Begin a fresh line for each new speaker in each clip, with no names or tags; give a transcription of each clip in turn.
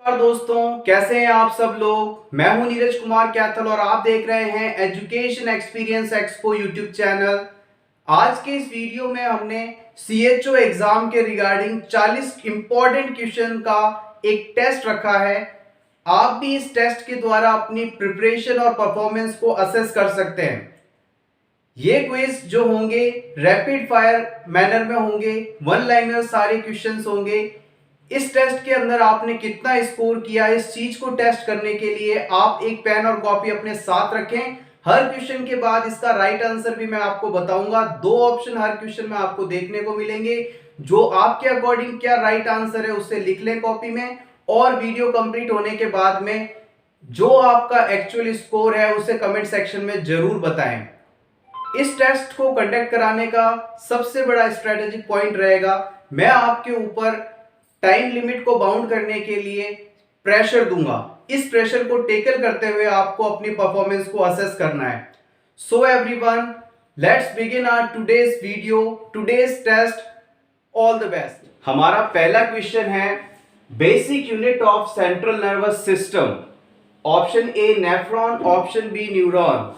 और दोस्तों, कैसे हैं आप सब लोग। मैं हूं नीरज कुमार कैथल और आप देख रहे हैं education experience expo YouTube channel. आज के इस वीडियो में हमने सीएचओ एग्जाम के रिगार्डिंग 40 इंपॉर्टेंट क्वेश्चन का एक टेस्ट रखा है। आप भी इस टेस्ट के द्वारा अपनी प्रिपरेशन और परफॉर्मेंस को असेस कर सकते हैं। ये क्विज जो होंगे रैपिड फायर मैनर में होंगे, वन लाइनर सारे क्वेश्चंस होंगे। इस टेस्ट के अंदर आपने कितना स्कोर किया, इस चीज को टेस्ट करने के लिए आप एक पेन और कॉपी अपने साथ रखें। हर क्वेश्चन के बाद इसका राइट आंसर भी मैं आपको बताऊंगा। दो ऑप्शन हर क्वेश्चन में आपको देखने को मिलेंगे। जो आपके अकॉर्डिंग क्या राइट आंसर है उसे लिख लें कॉपी में, और वीडियो कंप्लीट होने के बाद में जो आपका एक्चुअल स्कोर है उसे कमेंट सेक्शन में जरूर बताएं। इस टेस्ट को कंडक्ट कराने का सबसे बड़ा स्ट्रेटेजिक पॉइंट रहेगा, मैं आपके ऊपर टाइम लिमिट को बाउंड करने के लिए प्रेशर दूंगा। इस प्रेशर को टेकल करते हुए आपको अपनी परफॉर्मेंस को असेस करना है। So everyone, let's begin our today's video, today's test. All the best. हमारा पहला क्वेश्चन है basic unit of central nervous system. Option A nephron, option B neuron.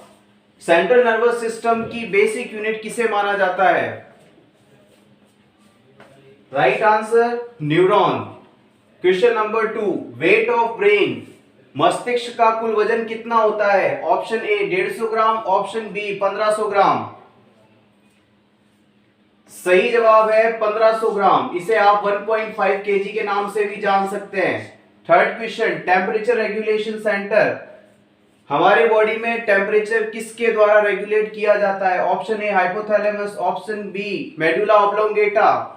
Central nervous system की बेसिक यूनिट किसे माना जाता है? Right answer neuron. Question number 2, weight of brain. मस्तिष्क का कुल वजन कितना होता है? Option A 150 gram, option B 1500 gram. सही जवाब है 1500 ग्राम। इसे आप 1.5 केजी के नाम से भी जान सकते हैं। Third question, temperature regulation centre. हमारे बॉडी में टेम्परेचर किसके द्वारा रेगुलेट किया जाता है? Option A hypothalamus, option B medulla oblongata.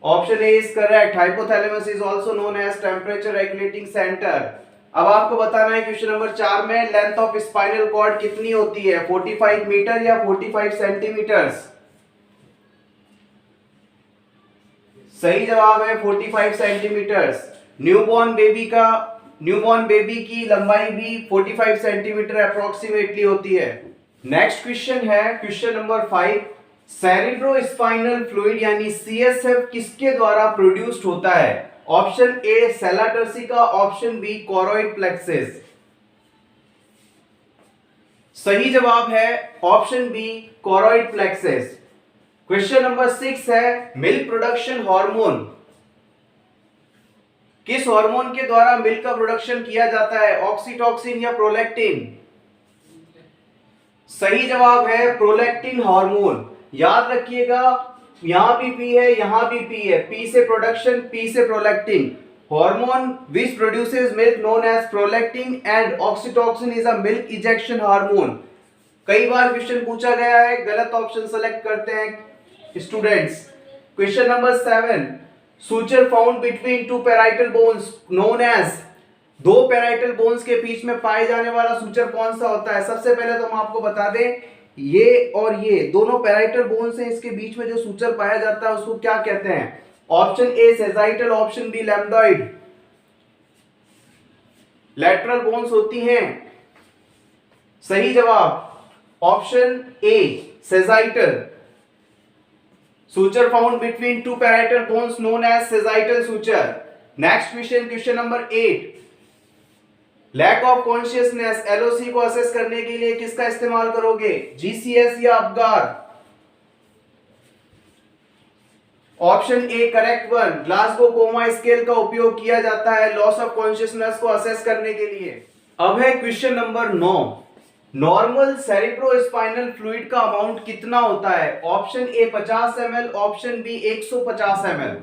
Option A is correct. Hypothalamus is also known as temperature regulating centre. अब आपको बताना है क्वेश्चन नंबर 4 में लेंथ ऑफ स्पाइनल कॉर्ड कितनी होती है? 45 मीटर या 45 सेंटीमीटर्स? सही जवाब है 45 सेंटीमीटर्स। न्यूबॉर्न बेबी की लंबाई भी 45 सेंटीमीटर अप्रोक्सीमेटली होती है। नेक्स्ट क्वेश्चन है क्वेश्चन नंबर 5, सेरिब्रोस्पाइनल फ्लूइड यानी सीएसएफ किसके द्वारा प्रोड्यूस्ड होता है? Option A sella turcica, option B choroid plexus. सही जवाब है option B choroid plexus. Question number 6 है मिल्क प्रोडक्शन हार्मोन। किस हार्मोन के द्वारा मिल्क का प्रोडक्शन किया जाता है? ऑक्सीटोसिन या प्रोलैक्टिन? सही जवाब है प्रोलैक्टिन हार्मोन। याद रखिएगा, यहां भी पी है, यहां भी पी है। पी से प्रोडक्शन, पी से prolactin. Hormone which produces milk known as prolactin and oxytocin is a milk ejection hormone. कई बार क्वेश्चन पूछा गया है, गलत ऑप्शन सेलेक्ट करते हैं students. Question number 7, suture found between two parietal bones known as। दो पैराइटल बोन्स के बीच में पाए जाने वाला सूचर कौन सा होता है? सबसे पहले तो हम आपको बता दें, ये और ये दोनों पैराइटल बोन्स हैं, इसके बीच में जो सूचर पाया जाता है उसको क्या कहते हैं? Option A sagittal, option B lambdoid. Lateral bones होती हैं। सही जवाब option A sagittal. Suture found between two parietal bones known as sagittal suture. Next question, question number 8. Lack of consciousness LOC को असेस करने के लिए किसका इस्तेमाल करोगे? GCS या Apgar? Option A correct one. Glasgow coma scale का उपयोग किया जाता है लॉस ऑफ कॉन्शियसनेस को असेस करने के लिए। अब है question number 9, normal cerebrospinal fluid का अमाउंट कितना होता है? Option A 50 ml, option B 150 ml।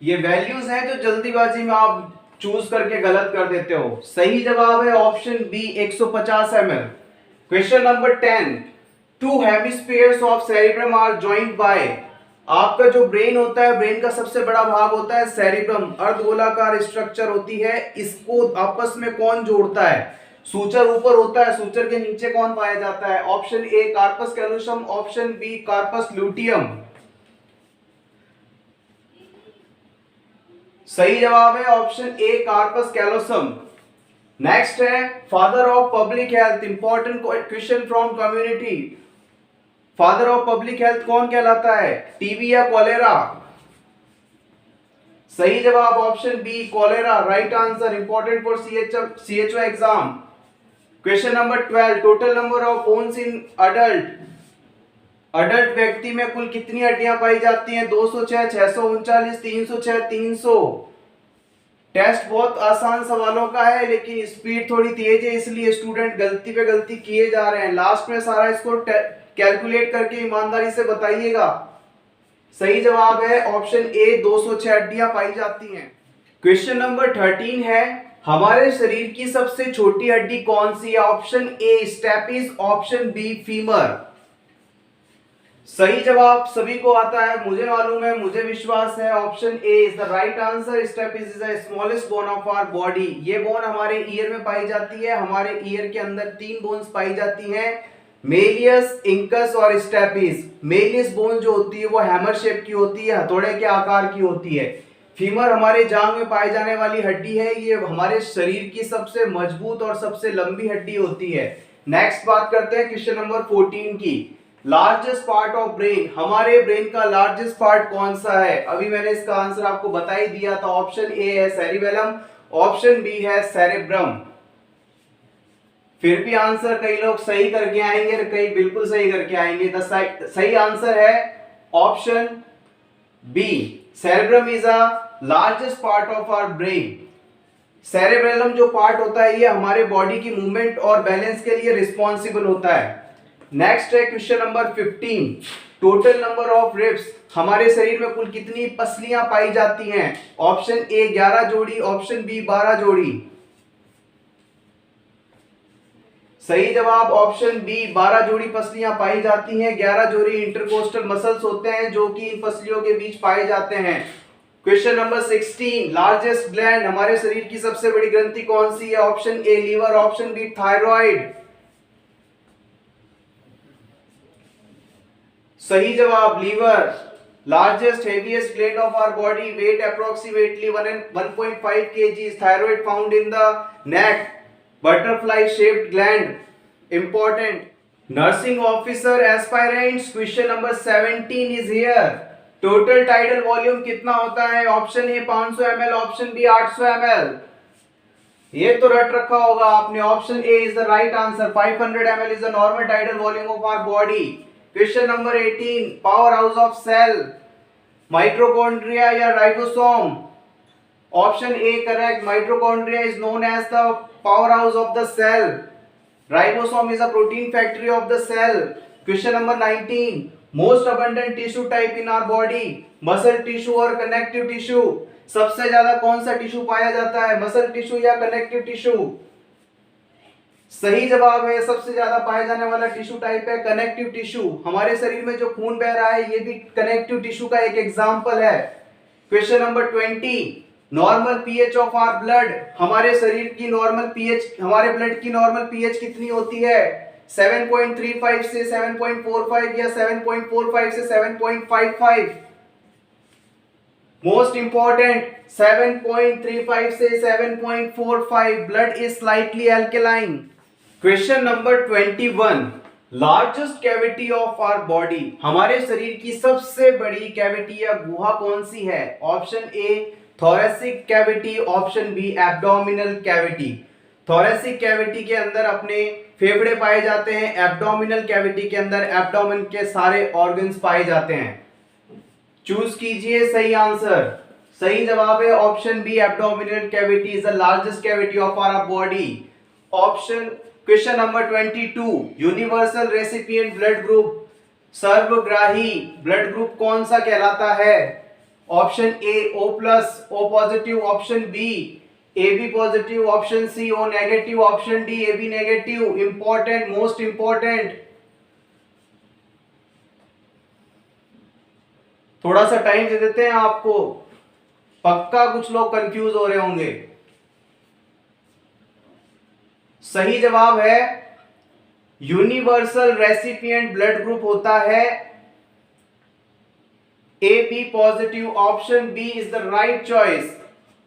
ये वैल्यूज हैं जो जल्दीबाजी में आप चूज करके गलत कर देते हो। सही जवाब है option B 150 ml। Question number 10, two hemispheres of cerebrum are joint by. आपका जो ब्रेन होता है, ब्रेन का सबसे बड़ा भाग होता है सेरिब्रम, अर्धगोलाकार स्ट्रक्चर होती है। इसको आपस में कौन जोड़ता है? सूचर ऊपर होता है, सूचर के नीचे कौन पाया जाता है? Option A corpus callosum, option B corpus luteum. सही जवाब है option A corpus callosum. Next है father of public health, important question from community. Father of public health कौन कहलाता है? टीबी या कॉलेरा? सही जवाब option B cholera, right answer, important for CHO exam. Question number 12, total number of bones in adult. Adult व्यक्ति में कुल कितनी हड्डियां पाई जाती हैं? 206, 639, 306, 300। टेस्ट बहुत आसान सवालों का है लेकिन स्पीड थोड़ी तेज है, इसलिए स्टूडेंट गलती पे गलती किए जा रहे हैं। लास्ट में सारा स्कोर कैलकुलेट करके ईमानदारी से बताइएगा। सही जवाब है ऑप्शन ए, 206 हड्डियां पाई जाती हैं। क्वेश्चन नंबर 13 है, हमारे शरीर की सबसे छोटी हड्डी कौन सी है? Option A stapes, option B femur. सही जवाब सभी को आता है, मुझे मालूम है, मुझे विश्वास है, option A is the right answer. Stapes is the smallest bone of our body. ये बोन हमारे ईयर में पाई जाती है। हमारे ईयर के अंदर 3 बोन्स पाई जाती हैं, मेलियस, इंकस और स्टेपिस। मेलियस बोन जो होती है वो हैमर शेप की होती है, हथौड़े के आकार की होती है। फीमर हमारे जांघ में पाई जाने वाली हड्डी है, ये हमारे शरीर की सबसे मजबूत और सबसे लंबी हड्डी होती है। नेक्स्ट बात करते हैं क्वेश्चन नंबर 14 की। लार्जेस्ट पार्ट ऑफ ब्रेन, हमारे ब्रेन का लार्जेस्ट पार्ट कौन सा है? अभी मैंने इसका आंसर आपको बता ही दिया था। ऑप्शन ए है सेरिबेलम, ऑप्शन बी है सेरेब्रम। फिर भी आंसर कई लोग सही करके आएंगे और कई बिल्कुल सही करके आएंगे। सही आंसर है option B, cerebrum is a largest part of our brain. Cerebellum जो पार्ट होता है ये हमारे बॉडी की मूवमेंट और बैलेंस के लिए रिस्पॉन्सिबल होता है। नेक्स्ट है question number 15, total number of ribs, हमारे शरीर में कुल कितनी पसलियां पाई जाती हैं? ऑप्शन ए 11 जोड़ी, ऑप्शन बी 12 जोड़ी। सही जवाब ऑप्शन बी 12 जोड़ी पसलियां पाई जाती हैं। 11 जोड़ी इंटरकोस्टल मसल्स होते हैं जो कि इन पसलियों के बीच पाए जाते हैं। क्वेश्चन नंबर 16, लार्जेस्ट ग्लैंड, हमारे शरीर की सबसे बड़ी ग्रंथि कौन सी है? Option A liver, option B thyroid. सही जवाब liver, largest heaviest gland of our body, weight approximately 1.5 kg, thyroid found in the neck, butterfly shaped gland, important. Nursing officer aspirants, question number 17 is here. Total tidal volume कितना होता है? Option A 500 ml, option B 800 ml। ये तो रट रखा होगा आपने, option A is the right answer. 500 ml is the normal tidal volume of our body. Question number 18, powerhouse of cell, mitochondria या ribosome? Option A correct, mitochondria is known as the powerhouse of the cell, ribosome is a protein factory of the cell. Question number 19, most abundant tissue type in our body, muscle tissue और connective tissue? सबसे ज्यादा कौन सा tissue पाया जाता है, muscle tissue या connective tissue? सही जवाब है, सबसे ज्यादा पाया जाने वाला टिश्यू टाइप है कनेक्टिव टिश्यू। हमारे शरीर में जो खून बह रहा है ये भी कनेक्टिव टिश्यू का एक एग्जांपल है। Question number 20, normal pH of our blood, हमारे शरीर की नॉर्मल पीएच, हमारे ब्लड की नॉर्मल पीएच कितनी होती है? 7.35 से 7.45 या 7.45 से 7.55? मोस्ट इंपॉर्टेंट, 7.35 से 7.45। Blood is slightly alkaline. Question number 21, largest cavity of our body, हमारे शरीर की सबसे बड़ी कैविटी या गुहा कौन सी है? Option A thoracic cavity, option B abdominal cavity. Thoracic cavity के अंदर अपने फेफड़े पाए जाते हैं, एब्डोमिनल कैविटी के अंदर एब्डोमेन के सारे ऑर्गन्स पाए जाते हैं। चूज कीजिए सही आंसर। सही जवाब है option B, abdominal cavity is the largest cavity of our body. Option question number 22, universal recipient blood group, सर्वग्राही ब्लड ग्रुप कौन सा कहलाता है? Option A O plus, O positive, option B A B positive, option C O negative, option D A B negative. Important, most important. थोड़ा सा time दे देते हैं आपको, पक्का कुछ लोग कंफ्यूज हो रहे होंगे। सही जवाब है यूनिवर्सल रेसिपिएंट ब्लड ग्रुप होता है A B positive, option B is the right choice.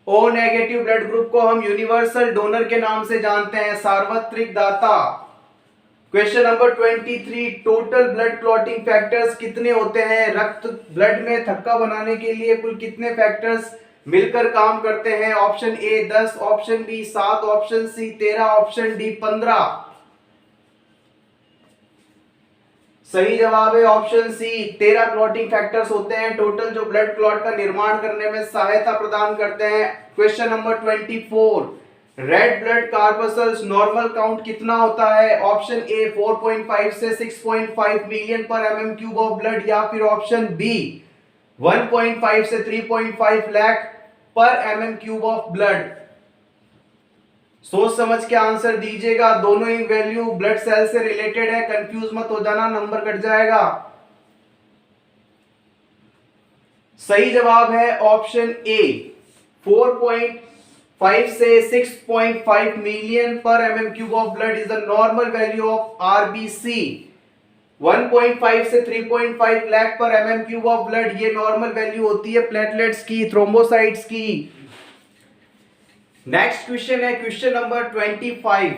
O negative blood group को हम यूनिवर्सल डोनर के नाम से जानते हैं, सार्वत्रिक दाता। Question number 23, total blood clotting factors कितने होते हैं? रक्त ब्लड में थक्का बनाने के लिए कुल कितने फैक्टर्स मिलकर काम करते हैं? Option A 10, option B 7, option C 13, option D 15। सही जवाब है ऑप्शन सी 13 क्लॉटिंग फैक्टर्स होते हैं टोटल, जो ब्लड क्लॉट का निर्माण करने में सहायता प्रदान करते हैं। Question number 24, red blood corpuscles normal count कितना होता है? ऑप्शन ए 4.5 से 6.5 मिलियन पर एमएम क्यूब ऑफ ब्लड, या फिर ऑप्शन बी 1.5 से 3.5 लाख पर एमएम क्यूब ऑफ ब्लड। सोच समझ के आंसर दीजिएगा, दोनों ही वैल्यू ब्लड सेल से रिलेटेड है, कंफ्यूज मत हो जाना, नंबर कट जाएगा। सही जवाब है ऑप्शन ए 4.5 से 6.5 मिलियन पर MM cube of blood is the normal value of RBC. 1.5 से 3.5 लाख पर एमएम क्यूब ऑफ ब्लड ये नॉर्मल वैल्यू होती है प्लेटलेट्स की, थ्रोम्बोसाइट्स की। नेक्स्ट क्वेश्चन है question number 25,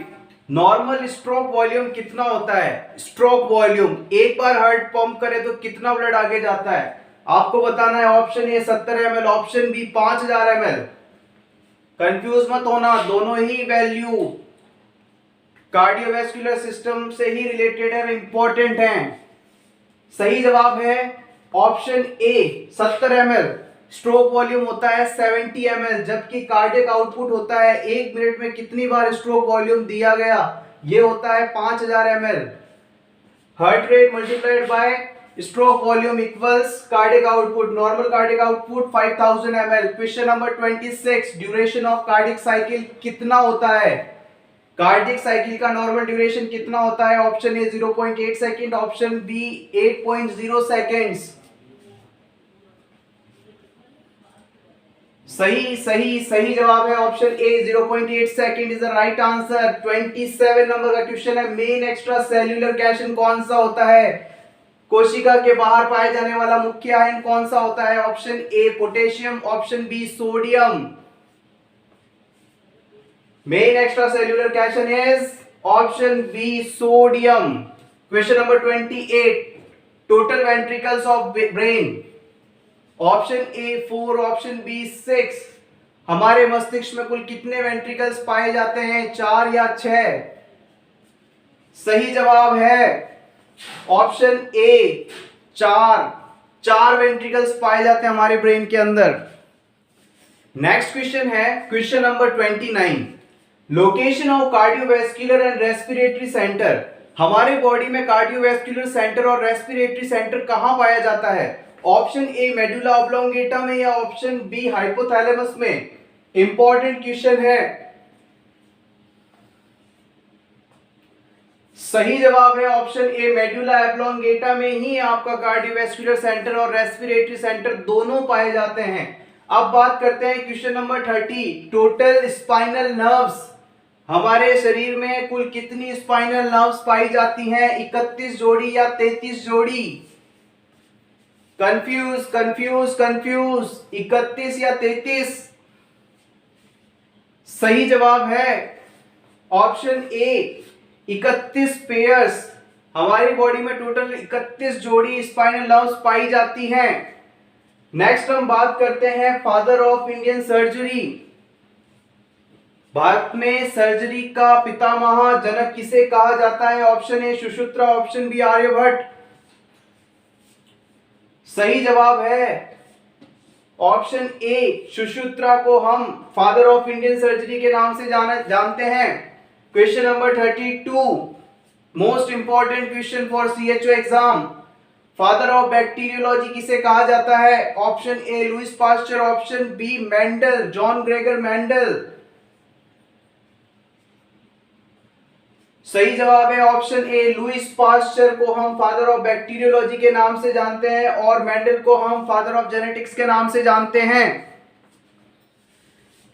normal stroke volume कितना होता है? स्ट्रोक वॉल्यूम, एक बार हार्ट पंप करे तो कितना ब्लड आगे जाता है? आपको बताना है। Option A 70 ml, option B 5000 ml। Confuse मत होना, दोनों ही वैल्यू कार्डियोवैस्कुलर सिस्टम से ही रिलेटेड है, इंपॉर्टेंट हैं। सही जवाब है option A 70 ml। Stroke volume होता है 70 ml, जबकि कार्डियक आउटपुट होता है 1 मिनट में कितनी बार स्ट्रोक वॉल्यूम दिया गया, ये होता है 5000 ml। Heart rate multiplied by stroke volume equals cardiac output, normal cardiac output 5000 ml। Question number 26, duration of cardiac cycle कितना होता है? कार्डियक साइकिल का नॉर्मल ड्यूरेशन कितना होता है? Option A 0.8 second, option B 8.0 seconds. सही जवाब है option A 0.8 second is the right answer. 27 number का क्वेश्चन है, मेन एक्स्ट्रा सेल्यूलर कैशन कौन सा होता है? कोशिका के बाहर पाए जाने वाला मुख्य आयन कौन सा होता है? Option A potassium, option B sodium. Main extracellular cation is option B sodium. Question number 28, total ventricles of brain, option A 4, option B 6। हमारे मस्तिष्क में कुल कितने वेंट्रिकल्स पाए जाते हैं, 4 या 6? सही जवाब है ऑप्शन ए 4 वेंट्रिकल्स पाए जाते हैं हमारे ब्रेन के अंदर। नेक्स्ट क्वेश्चन है question number 29, location of cardiovascular and respiratory centre. हमारे बॉडी में कार्डियोवैस्कुलर सेंटर और रेस्पिरेटरी सेंटर कहां पाया जाता है? ऑप्शन ए मेडुला ऑब्लोंगेटा में, या ऑप्शन बी हाइपोथैलेमस में? इंपॉर्टेंट क्वेश्चन है। सही जवाब है ऑप्शन ए मेडुला ऑब्लोंगेटा में ही आपका कार्डियोवैस्कुलर सेंटर और रेस्पिरेटरी सेंटर दोनों पाए जाते हैं। अब बात करते हैं question number 30, total spinal nerves. हमारे शरीर में कुल कितनी स्पाइनल नर्व्स पाई जाती हैं? 31 जोड़ी या 33 जोड़ी? कंफ्यूज 31 या 33? सही जवाब है ऑप्शन ए 31 पेयर्स। हमारी बॉडी में टोटल 31 जोड़ी स्पाइनल नर्व्स पाई जाती हैं। नेक्स्ट हम बात करते हैं father of Indian surgery. Bharat में सर्जरी का पितामह जनक किसे कहा जाता है? Option A Sushruta, option B Aryabhatta. सही जवाब है ऑप्शन ए सुश्रुता को हम फादर ऑफ इंडियन सर्जरी के नाम से जानते हैं। Question number 32, most important question for CHO exam, father of bacteriology किसे कहा जाता है? Option A Louis Pasteur, option B Mendel, John Gregor Mendel. सही जवाब है ऑप्शन ए लुइस पास्चर को हम फादर ऑफ बैक्टीरियोलॉजी के नाम से जानते हैं और मेंडल को हम फादर ऑफ जेनेटिक्स के नाम से जानते हैं।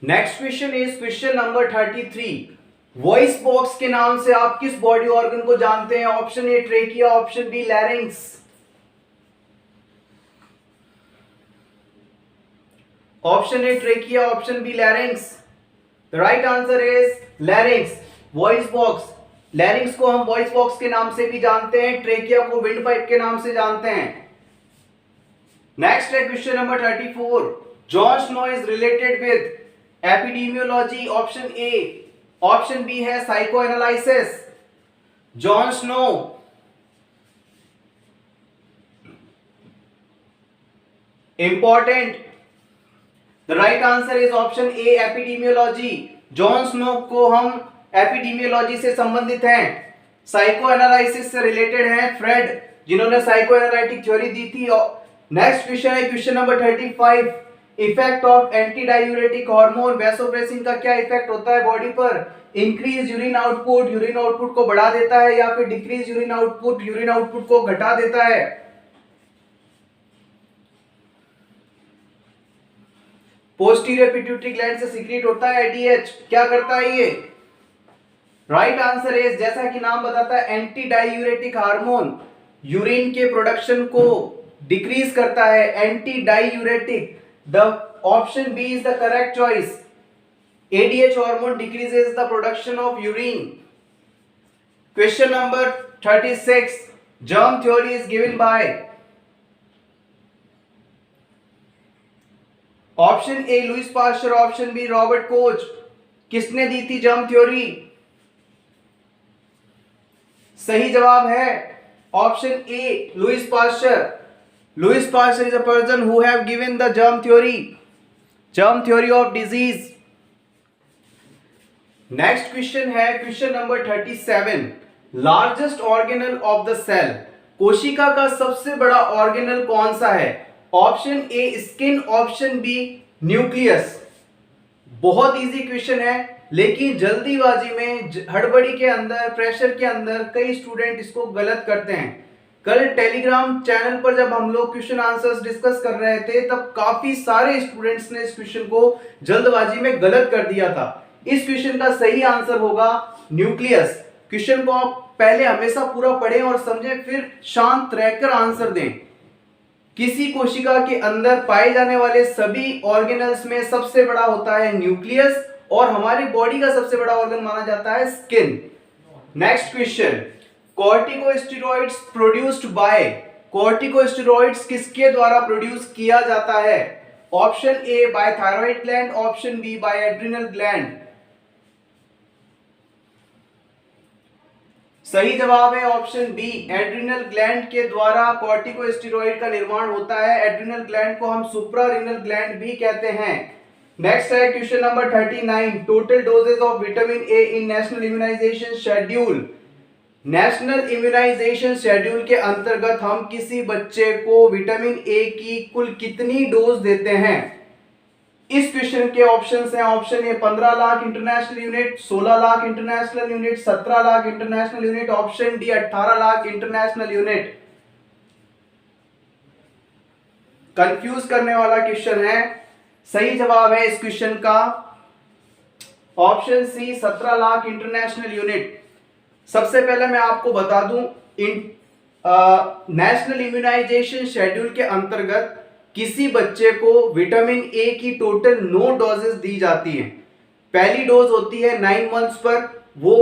Next question is question number 33, voice box के नाम से आप किस बॉडी ऑर्गन को जानते हैं? Option A trachea, option B larynx. Option A trachea, option B larynx. The right answer is larynx, voice box. Larynx को हम वॉइस बॉक्स के नाम से भी जानते हैं, ट्रेकिया को विंड पाइप के नाम से जानते हैं। नेक्स्ट है question number 34, John Snow is related with epidemiology, option A. Option B है psychoanalysis. John Snow important, the right answer is option A epidemiology. John Snow को हम एपिडेमियोलॉजी से संबंधित हैं, साइको एनालिसिस से रिलेटेड हैं Freud, जिन्होंने psychoanalytic theory दी थी। नेक्स्ट क्वेश्चन है question number 35, effect of anti diuretic hormone vasopressin का क्या इफेक्ट होता है बॉडी पर? इंक्रीज यूरिन आउटपुट को बढ़ा देता है या फिर डिक्रीज यूरिन आउटपुट को घटा देता है? पोस्टीरियर पिट्यूटरी ग्लैंड से सीक्रेट होता है एडीएच, क्या करता है ये? राइट आंसर इज, जैसा कि नाम बताता है, एंटी डायूरेटिक हार्मोन यूरिन के प्रोडक्शन को डिक्रीज करता है, anti diuretic. The option B is the correct choice. ADH hormone decreases the production of urine. Question number 36. Germ theory is given by option A Louis Pasteur, option B Robert Koch. किसने दी थी germ theory? सही जवाब है option A Louis Pasteur. Louis Pasteur is a person who have given the germ theory of disease. Next question है question number 37, largest organelle of the cell. कोशिका का सबसे बड़ा ऑर्गेनल कौन सा है? Option A skin, option B nucleus. बहुत easy question है, लेकिन जल्दीबाजी में, हड़बड़ी के अंदर, प्रेशर के अंदर कई स्टूडेंट इसको गलत करते हैं। कल टेलीग्राम चैनल पर जब हम लोग क्वेश्चन आंसर्स डिस्कस कर रहे थे, तब काफी सारे स्टूडेंट्स ने इस क्वेश्चन को जल्दबाजी में गलत कर दिया था। इस क्वेश्चन का सही आंसर होगा न्यूक्लियस। क्वेश्चन को आप पहले हमेशा पूरा पढ़ें और समझें, फिर शांत रहकर आंसर दें। किसी कोशिका के अंदर पाए जाने वाले सभी ऑर्गेनल्स में सबसे बड़ा होता है न्यूक्लियस, और हमारी बॉडी का सबसे बड़ा ऑर्गन माना जाता है skin. Next question, corticosteroids produced by. Corticosteroids किसके द्वारा प्रोड्यूस किया जाता है? Option A by thyroid gland, option B by adrenal gland. सही जवाब है ऑप्शन बी, एड्रिनल ग्लैंड के द्वारा कॉर्टिकोस्टेरॉइड का निर्माण होता है। एड्रिनल ग्लैंड को हम सुप्रारेनल ग्लैंड भी कहते हैं। नेक्स्ट है question number 39, total doses of vitamin A in national immunization schedule. National immunization schedule के अंतर्गत हम किसी बच्चे को विटामिन ए की कुल कितनी डोज देते हैं? इस क्वेश्चन के ऑप्शंस हैं, ऑप्शन ए 15 lakh international unit, 16 lakh international unit, 17 lakh international unit, option D 18 lakh international unit. Confuse करने वाला क्वेश्चन है। सही जवाब है इस क्वेश्चन का option C 17 lakh international unit. सबसे पहले मैं आपको बता दूं, नेशनल इम्यूनाइजेशन शेड्यूल के अंतर्गत किसी बच्चे को विटामिन ए की टोटल 9 डोजेस दी जाती हैं। पहली डोज होती है 9 मंथ्स पर, वो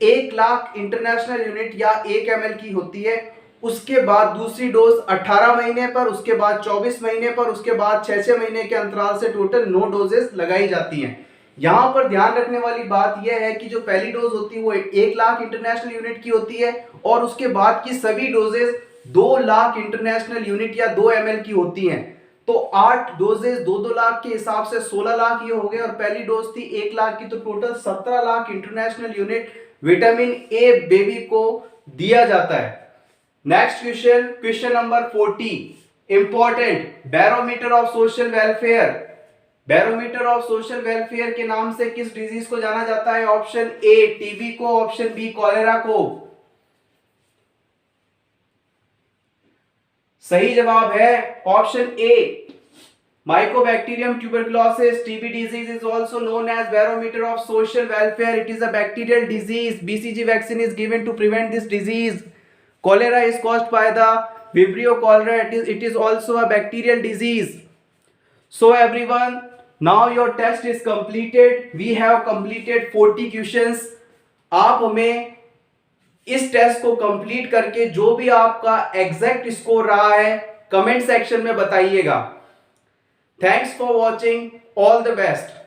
1 लाख इंटरनेशनल यूनिट या 1 ml की होती है। उसके बाद दूसरी डोज 18 महीने पर, उसके बाद 24 महीने पर, उसके बाद 6-6 महीने के अंतराल से टोटल 9 डोजेस लगाई जाती हैं। यहां पर ध्यान रखने वाली बात यह है कि जो पहली डोज होती है वो 1 लाख इंटरनेशनल यूनिट की होती है, और उसके बाद की सभी डोजेस 2 लाख इंटरनेशनल यूनिट या 2 ml की होती हैं। तो 8 डोजेस 2-2 लाख के हिसाब से 16 लाख ये हो गए, और पहली डोज थी 1 लाख की, तो total 17 lakh international unit vitamin A baby को दिया जाता है। Next question, question number 40, important, barometer of social welfare. Barometer of social welfare के नाम से किस डिजीज को जाना जाता है? ऑप्शन ए टीबी को, ऑप्शन बी कॉलेरा को। सही जवाब है option A mycobacterium tuberculosis. TB disease is also known as barometer of social welfare. It is a bacterial disease. BCG vaccine is given to prevent this disease. Cholera is caused by the Vibrio cholera. It is also a bacterial disease. So everyone, now your test is completed. We have completed 40 questions. आप हमें इस test को complete करके जो भी आपका exact score रहा है कमेंट सेक्शन में बताइएगा। Thanks for watching, all the best.